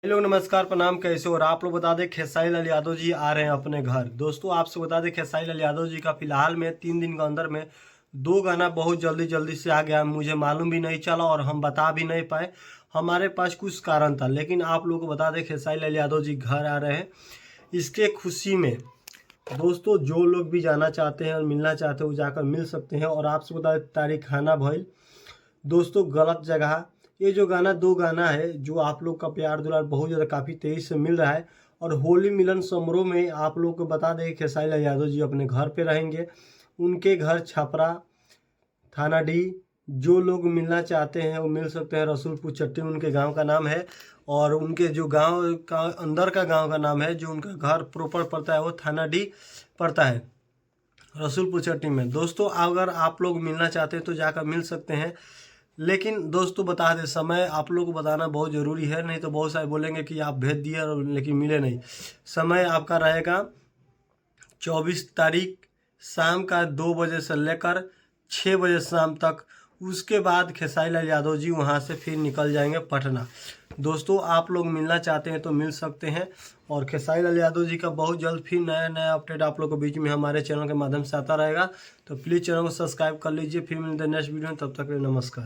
लोग नमस्कार प्रणाम, कैसे हो? और आप लोग बता दें खेसारी लाल यादव जी आ रहे हैं अपने घर। दोस्तों आपसे बता दें खेसारी लाल यादव जी का फिलहाल में 3 दिन के अंदर में 2 गाना बहुत जल्दी जल्दी से आ गया। मुझे मालूम भी नहीं चला और हम बता भी नहीं पाए। हमारे पास कुछ कारण था, लेकिन आप लोगों को बता दें खेसारी लाल यादव जी घर आ रहे हैं। इसके खुशी में दोस्तों जो लोग भी जाना चाहते हैं और मिलना चाहते हैं वो जाकर मिल सकते हैं। और आपसे बता दें तारीख खाना भइल दोस्तों गलत जगह। ये जो गाना 2 गाना है जो आप लोग का प्यार दुलार बहुत ज़्यादा काफ़ी तेज़ी से मिल रहा है। और होली मिलन समारोह में आप लोग को बता दें खेसारी लाल यादव जी अपने घर पे रहेंगे। उनके घर छपरा थाना डी। जो लोग मिलना चाहते हैं वो मिल सकते हैं। रसूलपुर चट्टी उनके गांव का नाम है। और उनके जो गांव का अंदर का गांव का नाम है, जो उनका घर प्रॉपर पड़ता है वो थाना डी पड़ता है रसूलपुर चट्टी में। दोस्तों अगर आप लोग मिलना चाहते हैं तो जाकर मिल सकते हैं। लेकिन दोस्तों बता दें समय आप लोग को बताना बहुत ज़रूरी है, नहीं तो बहुत सारे बोलेंगे कि आप भेज दिए और लेकिन मिले नहीं। समय आपका रहेगा 24 तारीख शाम का 2 बजे से लेकर 6 बजे शाम तक। उसके बाद खेसारी लाल यादव जी वहाँ से फिर निकल जाएंगे पटना। दोस्तों आप लोग मिलना चाहते हैं तो मिल सकते हैं। और खेसारी लाल यादव जी का बहुत जल्द फिर नया नया अपडेट आप लोग के बीच में हमारे चैनल के माध्यम से आता रहेगा। तो प्लीज़ चैनल को सब्सक्राइब कर लीजिए। फिर मिलते हैं नेक्स्ट वीडियो में, तब तक के लिए नमस्कार।